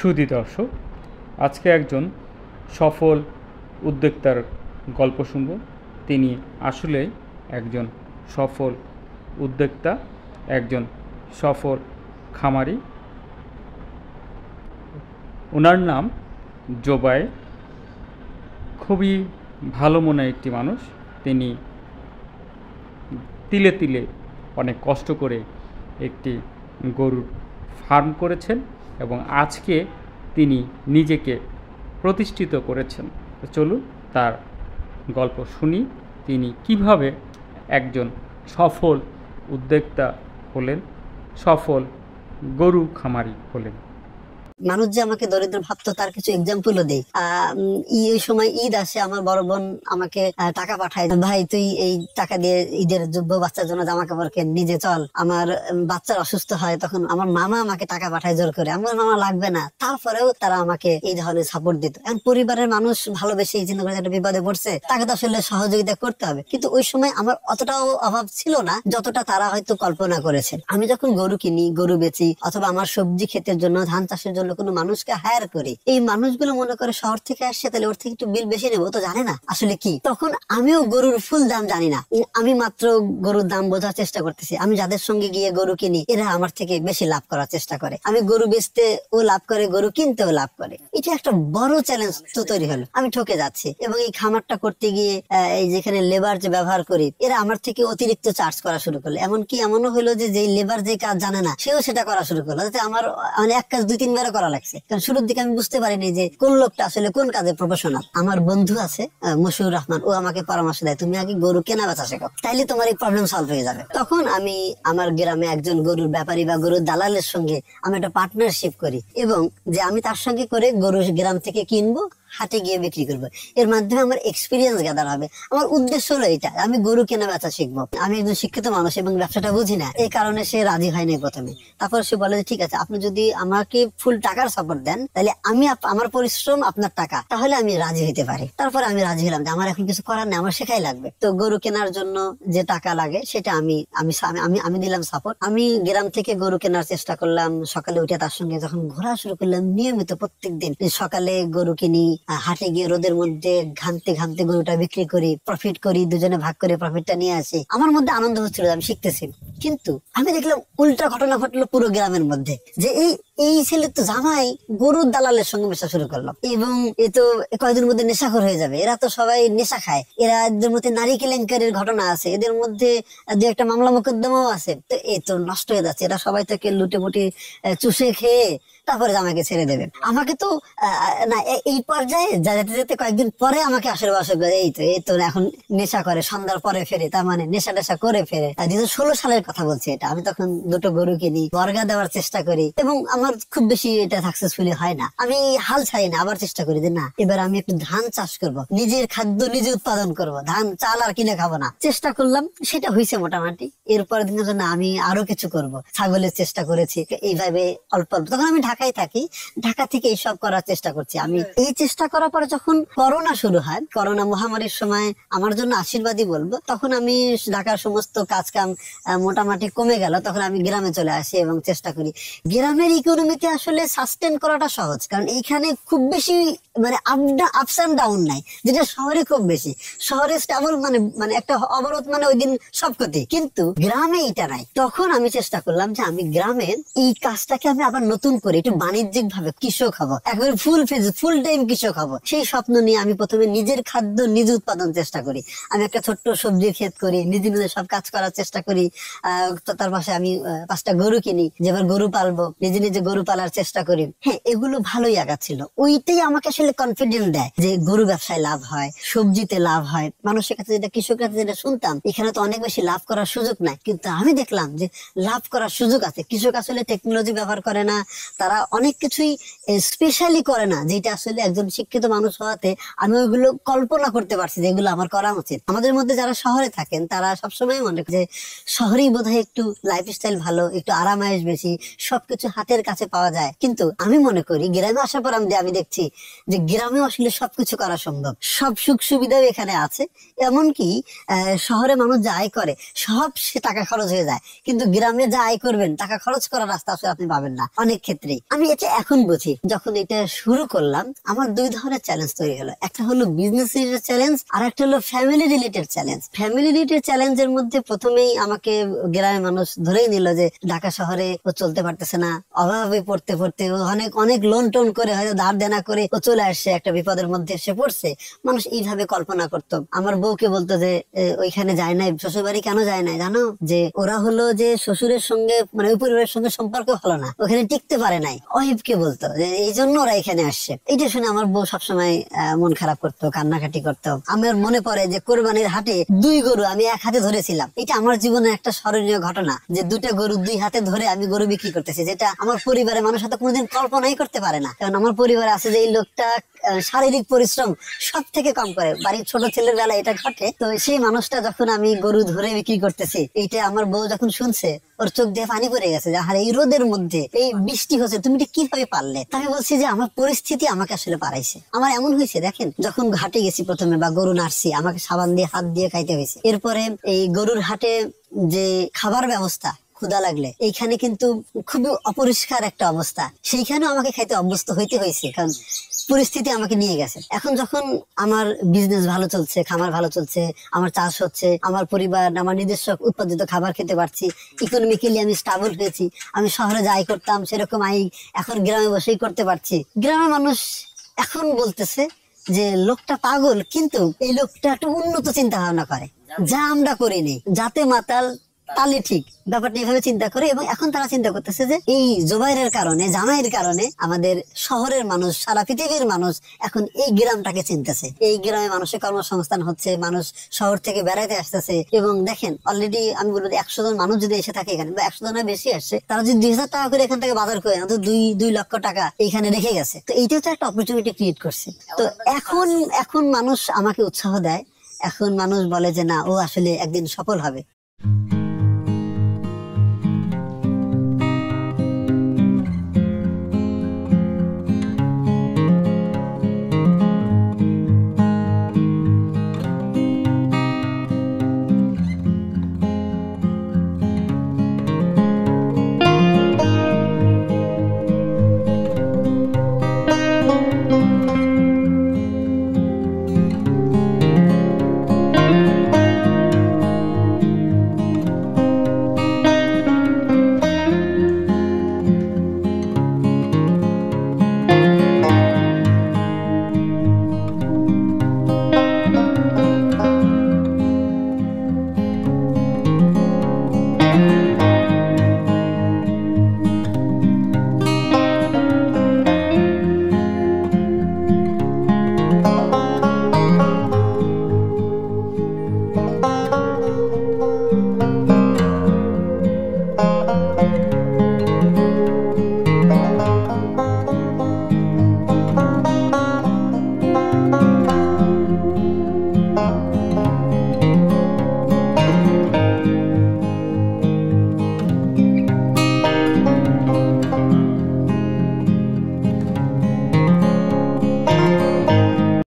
সুধী দর্শক, আজকে একজন সফল উদ্যোক্তার গল্প শুনব। তিনি আসলে একজন সফল উদ্যোক্তা, একজন সফল খামারি। ওনার নাম জোবায়ের। খুবই ভালো মনের একটি মানুষ। তিনি তিলে তিলে অনেক কষ্ট করে একটি গরুর ফার্ম করেছেন এবং আজকে তিনি নিজেকে প্রতিষ্ঠিত করেছেন। চলুন তার গল্প শুনি, তিনি কিভাবে একজন সফল উদ্যোক্তা হলেন, সফল গরু খামারি হলেন। মানুষ যে আমাকে দরিদ্র ভাবতো তার কিছু এক্সাম্পলও দেই। এই সময় ঈদ আসে, আমার বড় বোন আমাকে টাকা পাঠায়, ভাই তুই এই টাকা দিয়ে ঈদের যুব্য বাচ্চার জন্য জামা কাপড় কেন, নিজে চল। আমার বাচ্চার অসুস্থ হয়, তখন আমার মামা আমাকে টাকা পাঠায় জোর করে, আমার মামা লাগবে না, তারপরেও তারা আমাকে এই ধরনের সাপোর্ট দিত। এখন পরিবারের মানুষ ভালোবেসে এই চিন্তা করে একটা বিপদে পড়ছে, তাকে তো আসলে সহযোগিতা করতে হবে, কিন্তু ওই সময় আমার অতটাও অভাব ছিল না যতটা তারা হয়তো কল্পনা করেছেন। আমি যখন গরু কিনি, গরু বেচি, অথবা আমার সবজি ক্ষেতের জন্য, ধান চাষের জন্য কোনো মানুষকে হায়ার করি, এই মানুষগুলো মনে করে শহর থেকে আসছে, তাহলে ওর থেকে একটু বিল বেশি নেবো, তো জানে না আসলে কি। তখন আমিও গরুর ফুল দাম জানি না, আমি মাত্র গরুর দাম বোঝার চেষ্টা করতেছি। আমি যাদের সঙ্গে গিয়ে গরু কিনি, এরা আমার থেকে বেশি লাভ করার চেষ্টা করে। আমি গরু বেচতে ও লাভ করে, গরু কিনতেও লাভ করে। এটা একটা বড় চ্যালেঞ্জ তো তৈরি হলো, আমি ঠকে যাচ্ছি। এবং এই খামারটা করতে গিয়ে এই যেখানে লেবার যে ব্যবহার করি, এরা আমার থেকে অতিরিক্ত চার্জ করা শুরু করলো। এমনকি এমনও হলো যে লেবার যে কাজ জানে না, সেও সেটা করা শুরু করলো, যাতে আমার মানে এক কাজ 2-3 বারে করা লাগছে। কারণ শুরুর দিকে আমি বুঝতে পারিনি যে কোন লোকটা আসলে কোন কাজে প্রফেশনাল। আমার বন্ধু আছে মশিউর রহমান, ও আমাকে পরামর্শ দেয়, তুমি আগে গরু কেনা বেচা শেখো, তাইলে তোমার এই প্রবলেম সলভ হয়ে যাবে। তখন আমি আমার গ্রামে একজন গরুর ব্যাপারী বা গরুর দালালের সঙ্গে আমি একটা পার্টনারশিপ করি, এবং যে আমি তার সঙ্গে করে গরু গ্রাম থেকে কিনবো, হাটে গিয়ে বিক্রি করবো। এর মাধ্যমে আমার এক্সপিরিয়েন্স গ্যাদার হবে। আমার উদ্দেশ্য হলো এটা, আমি গরু কেনা বেচা শিখবো। আমি একজন শিক্ষিত মানুষ এবং ব্যবসাটা বুঝি না, এই কারণে সে রাজি হয়নি প্রথমে। তারপর সে বলে যে ঠিক আছে, আপনি যদি আমাকে ফুল টাকার সাপোর্ট দেন, তাহলে আমি আমার পরিশ্রম আপনার টাকা, তাহলে আমি রাজি হইতে পারি। তারপরে আমি রাজি হলাম যে আমার এখন কিছু করার নেই, আমার শেখাই লাগবে। তো গরু কেনার জন্য যে টাকা লাগে সেটা আমি আমি আমি দিলাম সাপোর্ট। আমি গ্রাম থেকে গরু কেনার চেষ্টা করলাম। সকালে উঠে তার সঙ্গে যখন ঘোরা শুরু করলাম নিয়মিত, প্রত্যেক দিন সকালে গরু কিনি, হাটে গিয়ে রোদের মধ্যে ঘামতে ঘামতে গরুটা বিক্রি করি, প্রফিট করি, দুজনে ভাগ করে প্রফিটটা নিয়ে আসি। আমার মধ্যে আনন্দ হচ্ছিল, আমি শিখতেছি। কিন্তু আমি দেখলাম উল্টা ঘটনা ঘটলো পুরো গ্রামের মধ্যে, যে এই ছেলে তো জামাই গরুর দালালের সঙ্গে মেশা শুরু করলাম, এবং এ তো কয়েকদিনের মধ্যে নেশাখোর হয়ে যাবে। এরা তো সবাই নেশা খায়, এদের মধ্যে নারী কেলেঙ্কারির ঘটনা আছে, এদের মধ্যে 2-1টা মামলা মোকদ্দমাও আছে। তো এ তো নষ্ট হয়ে যাচ্ছে, এরা সবাই থেকে লুটে মুটি চুষে খেয়ে তারপরে জামাইকে ছেড়ে দেবেন। আমাকে তো না, এই পর্যায়ে যেতে যেতে কয়েকদিন পরে আমাকে আশীর্বাদ করে, এই তো এখন নেশা করে, সন্ধ্যার পরে ফেরে, তার মানে নেশা টেশা করে ফেরে। 2016 সালের কথা বলছি এটা। আমি তখন 2টো গরু কিনি, বর্গা দেওয়ার চেষ্টা করি, এবং আমার খুব বেশি এটা সাকসেসফুলি হয় না। আমি হাল ছাড়ি না, আবার চেষ্টা করি যে না, এবার আমি একটু ধান চাষ করব, নিজের খাদ্য নিজে উৎপাদন করব, ধান চাল আর কিনে খাবো না। চেষ্টা করলাম, সেটা হয়েছে মোটামুটি। এরপর দিনের জন্য আমি আরো কিছু করব, ছাগলের চেষ্টা করেছি। এইভাবে অল্প অল্প, তখন আমি ঢাকায় থাকি, ঢাকা থেকে এইসব করার চেষ্টা করছি। আমি এই চেষ্টা করার পরে যখন করোনা শুরু হয়, করোনা মহামারীর সময় আমার জন্য আশীর্বাদই বলবো, তখন আমি ঢাকার সমস্ত কাজ কাম মোটামুটি কমে গেল। তখন আমি গ্রামে চলে আসি এবং চেষ্টা করি। গ্রামের ইকোনমিতে আসলে সাস্টেন করাটা সহজ, কারণ এইখানে খুব বেশি মানে আপস এন্ড ডাউন নাই, যেটা শহরে খুব বেশি। শহরে স্টেবল মানে একটা অবরোধ মানে ওই দিন সব ক্ষতি, কিন্তু গ্রামে এটা নাই। তখন আমি চেষ্টা করলাম যে আমি গ্রামের এই কাজটাকে আমি আবার নতুন করে একটু বাণিজ্যিক ভাবে কৃষক হবো, একবার ফুল টাইম কৃষক হবো। সেই স্বপ্ন নিয়ে আমি প্রথমে নিজের খাদ্য নিজে উৎপাদন চেষ্টা করি। আমি একটা ছোট্ট সবজির ক্ষেত করি, নিজে নিজে সব কাজ করার চেষ্টা করি। তার পাশে আমি 5টা গরু কিনি, যেবার গরু পালবো, নিজে নিজে গরু পালার চেষ্টা করি। হ্যাঁ, এগুলো ভালোই আগাচ্ছিল। ওইটাই আমাকে আসলে কনফিডেন্স দেয় যে গরু ব্যবসায় লাভ হয়, সবজিতে লাভ হয়। মানুষের কাছে যেটা, কৃষকের কাছে যেটা শুনতাম, এখানে তো অনেক বেশি লাভ করার সুযোগ নাই, কিন্তু আমি দেখলাম যে লাভ করার সুযোগ আছে। কৃষক আসলে টেকনোলজি ব্যবহার করে না, তারা অনেক কিছুই স্পেশালি করে না, যেটা আসলে একজন শিক্ষিত মানুষ হওয়াতে আমি ওইগুলো কল্পনা করতে পারছি যে এগুলো আমার করা উচিত। আমাদের মধ্যে যারা শহরে থাকেন তারা সবসময় মনে করে যে শহরেই শহরেই বোধহয় একটু লাইফস্টাইল ভালো, একটু আরামায়েশ বেশি, সবকিছু হাতের কাছে পাওয়া যায়। কিন্তু আমি মনে করি গ্রামে আসার পর আমি দেখছি যে গ্রামে আসলে সবকিছু করা সম্ভব, সব সুখ সুবিধাও এখানে আছে। এমনকি শহরে মানুষ যা আয় করে সব সে টাকা খরচ হয়ে যায়, কিন্তু গ্রামে যা আয় করবেন টাকা খরচ করার রাস্তা আসলে আপনি পাবেন না অনেক ক্ষেত্রেই। আমি এটা এখন বুঝি। যখন এটা শুরু করলাম আমার দুই ধরনের চ্যালেঞ্জ তৈরি হলো, একটা হলো বিজনেস রিলেটেড চ্যালেঞ্জ, আর একটা হলো family related challenge. Family related চ্যালেঞ্জের মধ্যে প্রথমেই আমাকে গ্রামের মানুষ ধরেই নিল যে ঢাকা শহরে ও চলতে পারতেছে না, অভাবে পড়তে পড়তে ও অনেক অনেক লোন টোন করে হয়তো ধার দেনা করে ও চলে আসছে, একটা বিপদের মধ্যে এসে পড়ছে। মানুষ এইভাবে কল্পনা করতো। আমার বউকে বলতো যে ওইখানে যায় নাই, শ্বশুর বাড়ি কেন যায় নাই জানো, যে ওরা হলো যে শ্বশুরের সঙ্গে মানে ওই পরিবারের সঙ্গে সম্পর্ক ভালো না, ওখানে টিকতে পারে নাই। অহিবকে বলতো যে এই জন্য ওরা এখানে আসছে। এইটা শুনে আমার বউ সবসময় মন খারাপ করতো, কান্নাকাটি করতো। আমার মনে পড়ে যে কোরবানির হাটে 2 গরু আমি এক হাতে ধরেছিলাম। এটা আমার জীবনের একটা স্মরণীয় ঘটনা, যে 2টা গরু 2 হাতে ধরে আমি গরু বিক্রি করতেছি, যেটা আমার পরিবারের মানুষ হয়তো কোনোদিন কল্পনাই করতে পারে না। কারণ আমার পরিবারে আছে যে এই লোকটা শারীরিক পরিশ্রম সব থেকে কম করে, বাড়ির ছোট ছেলের বেলা এটা ঘটে। তো সেই মানুষটা যখন আমি গরু ধরে বিক্রি করতেছি, এইটা আমার বউ যখন শুনছে ওর চোখ দিয়ে পানি পড়ে গেছে, যে আর এই রোদের মধ্যে এই বৃষ্টি হচ্ছে তুমি এটা কিভাবে পারলে। আমি বলছি যে আমার পরিস্থিতি আমাকে আসলে পারাইছে। আমার এমন হয়েছে দেখেন, যখন ঘাটে গেছি প্রথমে বা গরু নাড়ছি, আমাকে সাবান দিয়ে হাত দিয়ে খাইতে হয়েছে। এরপরে এই গরুর হাটে যে খাবার ব্যবস্থা, ক্ষুধা লাগলে এইখানে কিন্তু খুবই অপরিষ্কার একটা অবস্থা, সেইখানেও আমাকে খাইতে অভ্যস্ত হইতে হয়েছে, কারণ পরিস্থিতি আমাকে নিয়ে গেছে। এখন যখন আমার বিজনেস ভালো চলছে, খামার ভালো চলছে, আমার চাষ হচ্ছে, আমার পরিবার আমার নিজস্ব উৎপাদিত খাবার খেতে পারছি, ইকোনমিক্যালি আমি স্টেবল হয়েছি, আমি শহরে যাই করতাম সেরকম আই এখন গ্রামে বসেই করতে পারছি। গ্রামের মানুষ এখন বলতেছে যে লোকটা পাগল, কিন্তু এই লোকটা একটু উন্নত চিন্তা ভাবনা করে, যা আমরা করিনি, যাতে মাতাল তাহলে ঠিক, ব্যাপারটা এইভাবে চিন্তা করে। এবং এখন তারা চিন্তা করতেছে যে এই জোবাইরের কারণে, জামাইয়ের কারণে আমাদের শহরের মানুষ, সারা পৃথিবীর মানুষ এখন এই গ্রামটাকে চিনতেছে, এই গ্রামে মানুষের কর্মসংস্থান হচ্ছে, মানুষ শহর থেকে বেড়াইতে আসতেছে। এবং দেখেন অলরেডি আমি বলবো 100 জন মানুষ যদি এসে থাকে এখানে, বা 100 জনের বেশি আসছে, তারা যদি 2000 টাকা করে এখান থেকে বাজার করে তো 2 লক্ষ টাকা এইখানে রেখে গেছে। তো এইটাও তো একটা অপরচুনিটি ক্রিয়েট করছে। তো এখন মানুষ আমাকে উৎসাহ দেয়, এখন মানুষ বলে যে না, ও আসলে একদিন সফল হবে।